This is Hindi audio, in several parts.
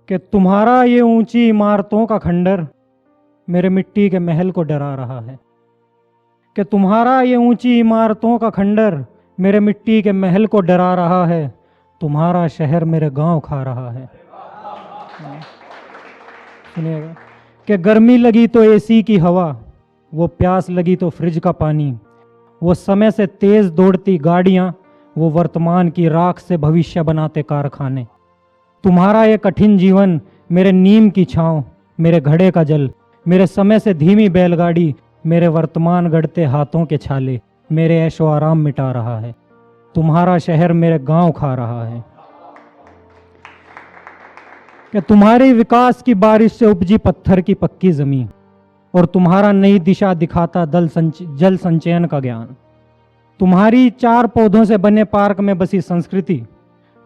कि तुम्हारा ये ऊंची इमारतों का खंडर मेरे मिट्टी के महल को डरा रहा है, कि तुम्हारा ये ऊंची इमारतों का खंडर मेरे मिट्टी के महल को डरा रहा है, तुम्हारा शहर मेरे गांव खा रहा है। सुनिएगा कि गर्मी लगी तो एसी की हवा, वो प्यास लगी तो फ्रिज का पानी, वो समय से तेज दौड़ती गाड़ियां, वो वर्तमान की राख से भविष्य बनाते कारखाने। तुम्हारा ये कठिन जीवन मेरे नीम की छांव, मेरे घड़े का जल, मेरे समय से धीमी बैलगाड़ी, मेरे वर्तमान गढ़ते हाथों के छाले, मेरे ऐशो आराम मिटा रहा है। तुम्हारा शहर मेरे गांव खा रहा है। कि तुम्हारी विकास की बारिश से उपजी पत्थर की पक्की जमीन, और तुम्हारा नई दिशा दिखाता जल संचयन का ज्ञान। तुम्हारी 4 पौधों से बने पार्क में बसी संस्कृति,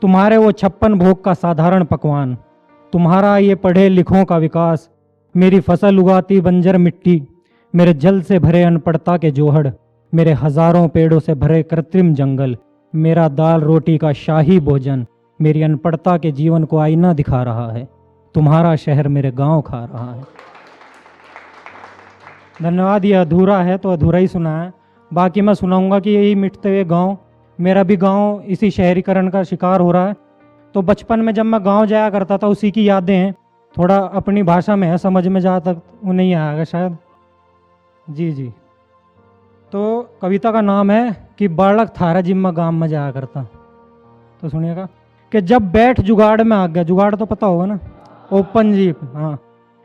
तुम्हारे वो 56 भोग का साधारण पकवान, तुम्हारा ये पढ़े लिखों का विकास, मेरी फसल उगाती बंजर मिट्टी, मेरे जल से भरे अनपढ़ता के जोहड़, मेरे हजारों पेड़ों से भरे कृत्रिम जंगल, मेरा दाल रोटी का शाही भोजन, मेरी अनपढ़ता के जीवन को आईना दिखा रहा है। तुम्हारा शहर मेरे गांव खा रहा है। धन्यवाद। ये अधूरा है तो अधूरा ही सुना है, बाकी मैं सुनाऊंगा कि यही मिटते हुए गांव, मेरा भी गांव इसी शहरीकरण का शिकार हो रहा है। तो बचपन में जब मैं गांव जाया करता था उसी की यादें हैं, थोड़ा अपनी भाषा में है, समझ में जहाँ तक वो नहीं आएगा शायद। जी। तो कविता का नाम है कि बालक थारा जिम्मा गांव में जाया करता। तो सुनिएगा कि जब बैठ जुगाड़ में आ गया, जुगाड़ तो पता होगा ना, ओपन जीप, हाँ,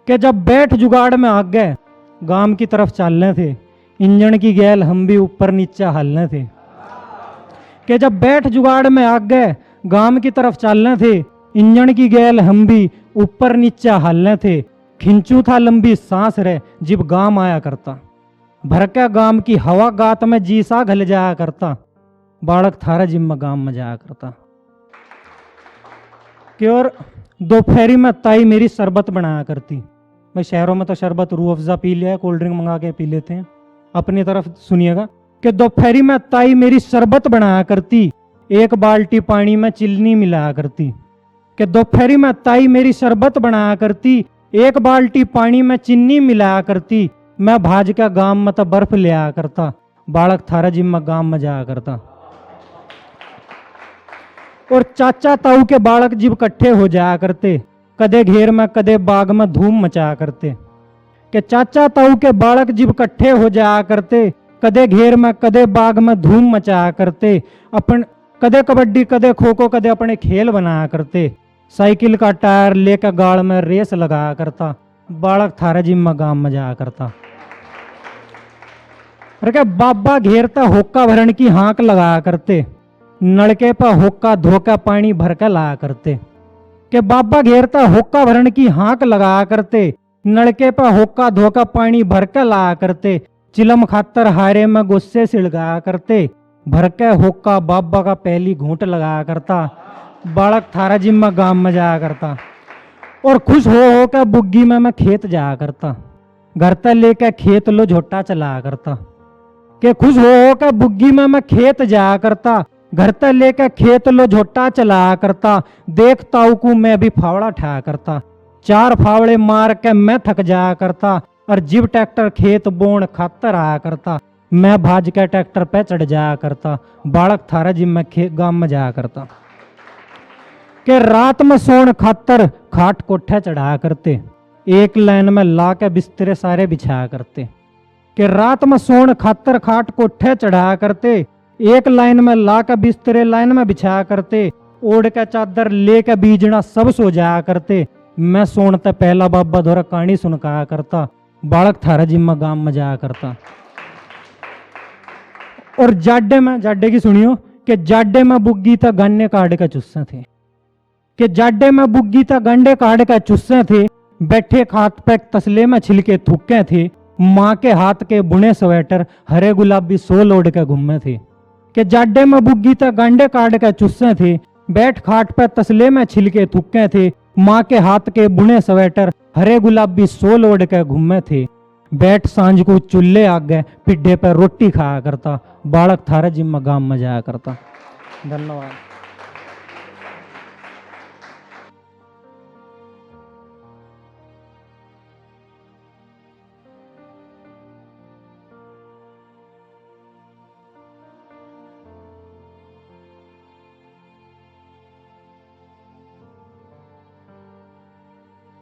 कि जब बैठ जुगाड़ में आ गए, गांव की तरफ चलने थे, इंजन की गैल हम भी ऊपर नीचे हलने थे। कि जब बैठ जुगाड़ में आ गए, गांव की तरफ चलने थे, इंजन की गैल हम भी ऊपर नीचे हलने थे। खिंचू था लंबी सांस रे जिब गांव आया करता, भर के गांव की हवा गात में जीसा घल जाया करता, बालक थारा जिम्मा गांव में जाया करता। कि और दोपहरी में ताई मेरी शरबत बनाया करती। भाई शहरों में तो शरबत रूह अफ़ज़ा पी लिया है, कोल्ड ड्रिंक मंगा के पी लेते हैं, अपनी तरफ सुनिएगा कि दोपहरी में ताई मेरी शरबत बनाया करती, 1 बाल्टी पानी में चीनी मिलाया करती। कि दोपहरी में ताई मेरी शरबत बनाया करती, 1 बाल्टी पानी में चीनी मिलाया करती, मैं भाज के गांव में तो बर्फ ले आया करता, बालक थारा जिम्मा गांव में जाया करता। और चाचा ताऊ के बालक जिब इकट्ठे हो जाया करते, कदे घेर में कदे बाग में धूम मचाया करते। कि चाचा ताऊ के बालक जिब इकट्ठे हो जाया करते, कदे घेर में कदे बाग में धूम मचाया करते, अपन कदे कबड्डी कदे खो खो कदे अपने खेल बनाया करते, साइकिल का टायर लेकर गाड़ में रेस लगाया करता, बालक थारा जिम्मा गांव में जाया करता। अरे बाबा घेरता होक्का भरण की हाँक लगाया करते, नलके पर होक्का धोका पानी भर कर लाया करते। कि बाबा घेरता होक्का भरण की हाँक लगाया करते, नलके पर होक्का धोका पानी भर कर लाया करते, चिलम खातर हारे में गुस्से सिड़गाया करते, भर के होक्का बाबा का पहली घूंट लगाया करता, बालक थारा जिम्मा गांव में जाया करता। और खुश हो कर बुग्गी में मैं खेत जाया करता, घर तक लेकर खेत लो झोटा चलाया करता। कि खुश हो कर बुग्गी में मैं खेत जाया करता, घर तक लेकर खेत लो झोटा चलाया करता, देख ताऊ को मैं भी फावड़ा ठाया करता, 4 फावड़े मार के मैं थक जाया करता, और जिब ट्रैक्टर खेत बोण खातर आया करता, मैं भाज के ट्रैक्टर पे चढ़ जाया करता, बालक थारा जिम में गांव में जाया करता। कि रात में सोन खातर खाट कोठे चढ़ाया करते, 1 लाइन में ला के बिस्तरे सारे बिछाया करते। कि रात में सोन खातर खाट कोठे चढ़ाया करते, 1 लाइन में ला के बिस्तरे लाइन में बिछाया करते, ओढ़ के चादर ले के बीजना सब सो जाया करते, मैं सोनते पहला बाबा धोरा कहानी सुनकाया करता, बालक थारा जिम्मा गांव में जाया करता। और जाडे की सुनियो कि जाडे में बुग्गी था गन्ने काट के चुस्से थे। कि जाडे में बुग्गी था गंडे काट के चुस्से थे, बैठे खात पे तसले में छिलके थूके थे, माँ के हाथ के बुने स्वेटर हरे गुलाबी सोल ओढ़ के घूमे थे। कि जाडे में बुग्गी था गंडे काट के चुस्से थे, बैठ खाट पे तसले में छिलके थूके थे, माँ के हाथ के बुने स्वेटर हरे गुलाबी सोल ओढ़ के घूमे थे, बैठ सांझ को चूल्हे आगे पिड्ढे पर रोटी खाया करता, बालक थारा जिम्मा गांव में जाया करता। धन्यवाद।